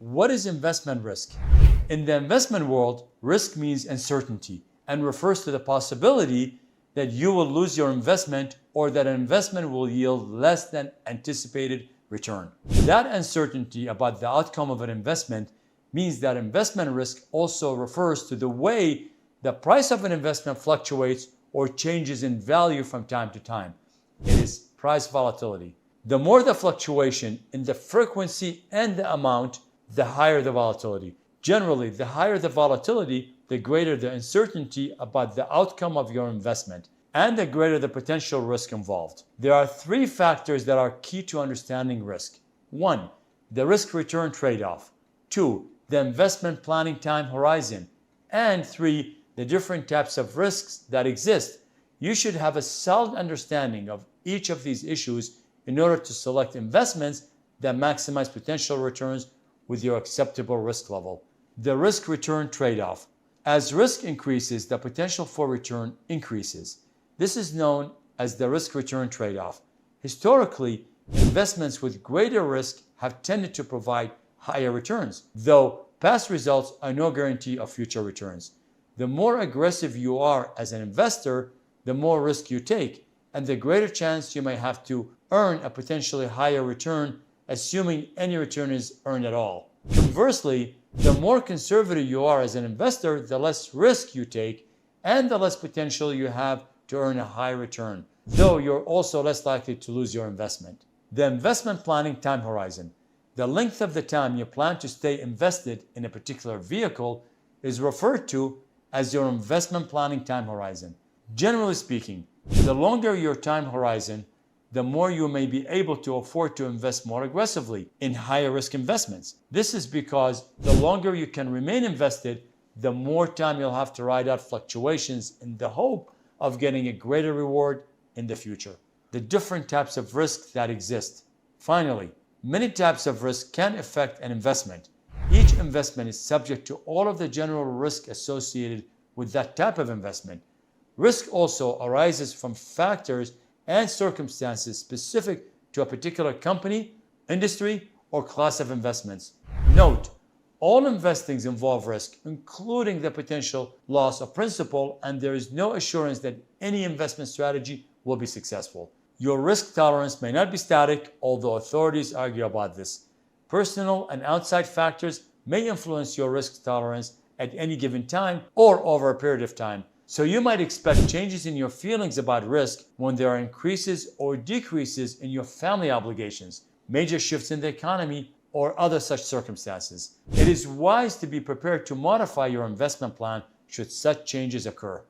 What is investment risk? In the investment world, risk means uncertainty and refers to the possibility that you will lose your investment or that an investment will yield less than anticipated return. That uncertainty about the outcome of an investment means that investment risk also refers to the way the price of an investment fluctuates or changes in value from time to time. It is price volatility. The more the fluctuation in the frequency and the amount, the higher the volatility. Generally, the higher the volatility, the greater the uncertainty about the outcome of your investment, and the greater the potential risk involved. There are three factors that are key to understanding risk. 1. The risk-return trade-off. 2. The investment planning time horizon. And 3. The different types of risks that exist. You should have a solid understanding of each of these issues in order to select investments that maximize potential returns with your acceptable risk level. The risk-return trade-off. As risk increases, the potential for return increases. This is known as the risk-return trade-off. Historically, investments with greater risk have tended to provide higher returns, though past results are no guarantee of future returns. The more aggressive you are as an investor, the more risk you take, and the greater chance you may have to earn a potentially higher return, assuming any return is earned at all. Conversely, the more conservative you are as an investor, the less risk you take and the less potential you have to earn a high return, though you're also less likely to lose your investment. The investment planning time horizon. The length of the time you plan to stay invested in a particular vehicle is referred to as your investment planning time horizon. Generally speaking, the longer your time horizon, the more you may be able to afford to invest more aggressively in higher risk investments. This is because the longer you can remain invested, the more time you'll have to ride out fluctuations in the hope of getting a greater reward in the future. The different types of risks that exist. Finally, many types of risk can affect an investment. Each investment is subject to all of the general risk associated with that type of investment. Risk also arises from factors and circumstances specific to a particular company, industry, or class of investments. Note, all investings involve risk, including the potential loss of principal, and there is no assurance that any investment strategy will be successful. Your risk tolerance may not be static, although authorities argue about this. Personal and outside factors may influence your risk tolerance at any given time or over a period of time. So you might expect changes in your feelings about risk when there are increases or decreases in your family obligations, major shifts in the economy, or other such circumstances. It is wise to be prepared to modify your investment plan should such changes occur.